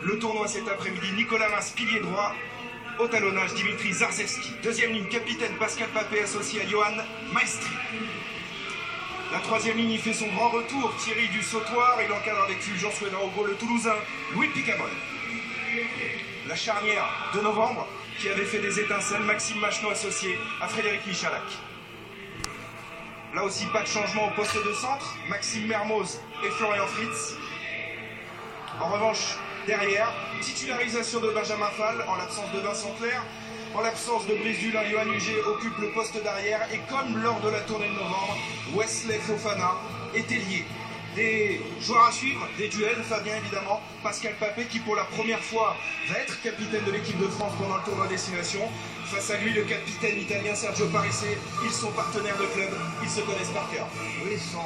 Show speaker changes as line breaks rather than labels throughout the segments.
Le tournoi cet après-midi, Nicolas Mas, pilier droit. Au talonnage, Dimitri Zarzewski. Deuxième ligne, capitaine Pascal Papé, associé à Johan Maestri. La troisième ligne, il fait son grand retour. Thierry du Sautoir. Il encadre avec Fulgence Ouedraogo le Toulousain Louis Picamol. La charnière de novembre, qui avait fait des étincelles, Maxime Macheneau associé à Frédéric Michalak. Là aussi, pas de changement au poste de centre. Maxime Mermoz et Florian Fritz. En revanche, derrière, titularisation de Benjamin Fall en l'absence de Vincent Clerc. En l'absence de Brice Dulin, Johan Huget occupe le poste d'arrière. Et comme lors de la tournée de novembre, Wesley Fofana est ailier. Des joueurs à suivre, des duels, Fabien évidemment, Pascal Papé qui pour la première fois va être capitaine de l'équipe de France pendant le tournoi Destination. Face à lui, le capitaine italien Sergio Parisse. Ils sont partenaires de club, ils se connaissent par cœur.
Oui, ce sont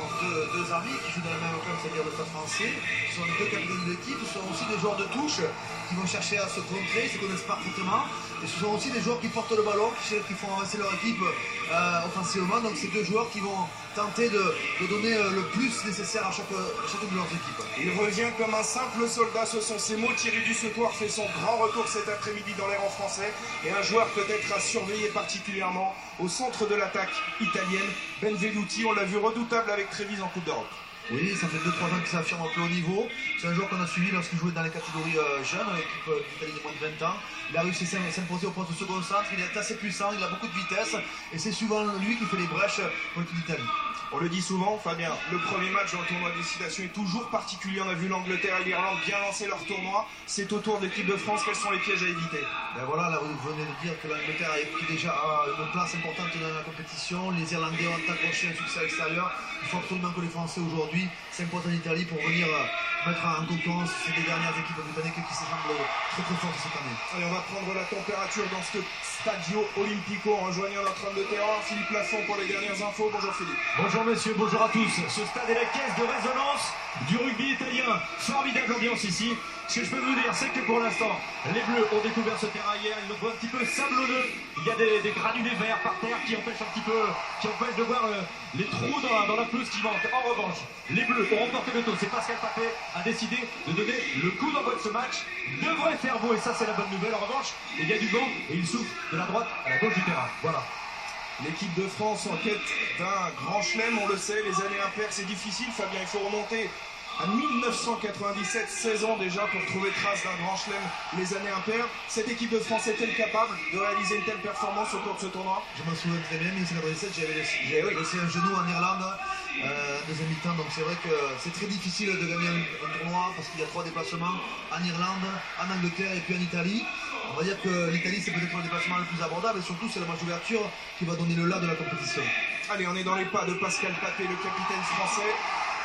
deux amis qui jouent dans le même club, c'est-à-dire le Stade français. Ce sont les deux capitaines de l'équipe, ce sont aussi des joueurs de touche qui vont chercher à se contrer, ils se connaissent parfaitement. Et ce sont aussi des joueurs qui portent le ballon, qui font avancer leur équipe offensivement. Donc c'est deux joueurs qui vont tenter de donner le plus nécessaire à chacune de leurs équipes.
Il revient comme un simple soldat, ce sont ses mots. Thierry du Sautoir fait son grand retour cet après-midi dans les rangs français. Et un joueur peut-être à surveiller particulièrement au centre de l'attaque italienne, Benvenuti. On l'a vu redoutable avec Trévise en Coupe d'Europe.
Oui, ça fait 2-3 ans qu'il s'affirme au plus haut niveau. C'est un joueur qu'on a suivi lorsqu'il jouait dans les catégories jeunes, l'équipe d'Italie de moins de 20 ans. Il a réussi à s'imposer au poste de second centre, il est assez puissant, il a beaucoup de vitesse et c'est souvent lui qui fait les brèches pour l'équipe d'Italie.
On le dit souvent, Fabien, le premier match dans le tournoi de destination est toujours particulier. On a vu l'Angleterre et l'Irlande bien lancer leur tournoi. C'est au tour de l'équipe de France, quels sont les pièges à éviter?
Ben voilà, là vous venez de dire que l'Angleterre a pris déjà une place importante dans la compétition. Les Irlandais ont accroché un succès à l'extérieur. Il faut absolument que les Français aujourd'hui s'imposent en Italie pour venir mettre en concurrence ces deux dernières équipes britanniques qui se semblent très très fortes cette année.
Allez, on va prendre la température dans ce Stadio Olimpico en rejoignant notre homme de terrain, Philippe Lafont pour les dernières infos. Bonjour Philippe.
Bonjour messieurs, bonjour à tous. Ce stade est la caisse de résonance du rugby italien. Formidable ambiance ici. Ce que je peux vous dire, c'est que pour l'instant, les Bleus ont découvert ce terrain hier. Ils le voient un petit peu sablonneux. Il y a des granulés verts par terre qui empêchent un petit peu, qui empêchent de voir les trous dans la pelouse qui manquent. En revanche, les Bleus ont remporté le taux. C'est Pascal Papé a décidé de donner le coup d'envoi de ce match. Devrait faire beau et ça c'est la bonne nouvelle. En revanche, il y a du vent et il souffle de la droite à la gauche du terrain. Voilà.
L'équipe de France en quête d'un grand chelem, on le sait, les années impaires c'est difficile, Fabien, il faut remonter à 1997, 16 ans déjà pour trouver trace d'un grand chelem, les années impaires. Cette équipe de France est-elle capable de réaliser une telle performance au cours de ce tournoi?
Je m'en souviens très bien, 1997, j'avais laissé un genou en Irlande, deuxième mi-temps, donc c'est vrai que c'est très difficile de gagner un tournoi parce qu'il y a 3 déplacements en Irlande, en Angleterre et puis en Italie. On va dire que l'Italie c'est peut-être le déplacement le plus abordable et surtout c'est le match d'ouverture qui va donner le là de la compétition.
Allez, on est dans les pas de Pascal Papé, le capitaine français.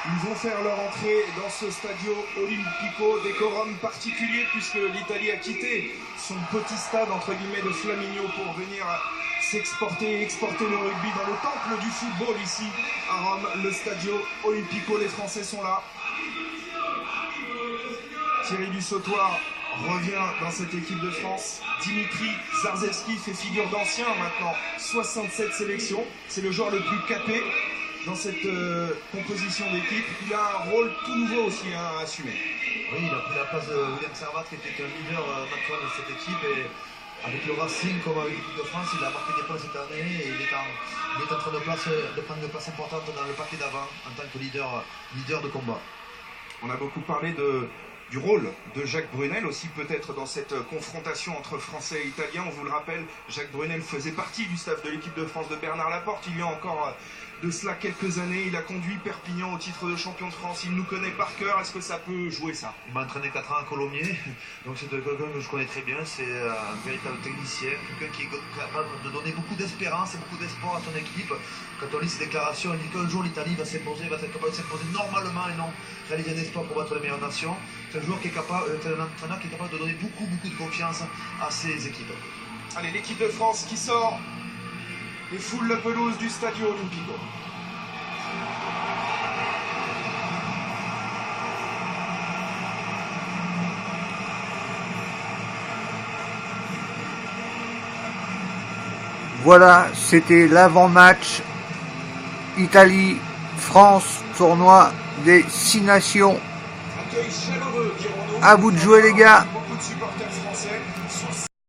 Ils vont faire leur entrée dans ce Stadio Olimpico, décorum particulier puisque l'Italie a quitté son petit stade entre guillemets de Flaminio pour venir s'exporter et exporter le rugby dans le temple du football ici à Rome, le Stadio Olimpico. Les Français sont là. Thierry du Sautoir revient dans cette équipe de France. Dimitri Zarzewski fait figure d'ancien maintenant, 67 sélections. C'est le joueur le plus capé dans cette composition d'équipe. Il a un rôle tout nouveau aussi à assumer.
Oui, il a pris la place de William Servat qui était un leader naturel de cette équipe et avec le Racing comme avec l'équipe de France, il a marqué des points cette année et il est en train de prendre une place importante dans le paquet d'avant en tant que leader de combat.
On a beaucoup parlé du rôle de Jacques Brunel aussi peut-être dans cette confrontation entre Français et Italiens. On vous le rappelle, Jacques Brunel faisait partie du staff de l'équipe de France de Bernard Laporte. Il y a encore de cela quelques années, il a conduit Perpignan au titre de champion de France. Il nous connaît par cœur. Est-ce que ça peut jouer ça?
Il m'a entraîné 4 ans à Colomiers, donc c'est quelqu'un que je connais très bien. C'est un véritable technicien, quelqu'un qui est capable de donner beaucoup d'espérance et beaucoup d'espoir à son équipe. Quand on lit ses déclarations, il dit qu'un jour l'Italie va s'imposer, va être capable de s'imposer normalement et non réaliser un espoir pour battre les meilleures nations. C'est un joueur qui est capable, un entraîneur qui est capable de donner beaucoup de confiance à ses équipes.
Allez, l'équipe de France qui sort et foule la pelouse du Stadio Olimpico.
Voilà, c'était l'avant-match Italie-France, tournoi des 6 nations.
accueil chaleureux, dirons-nous.
À vous de jouer les gars.
Beaucoup de supporters français sur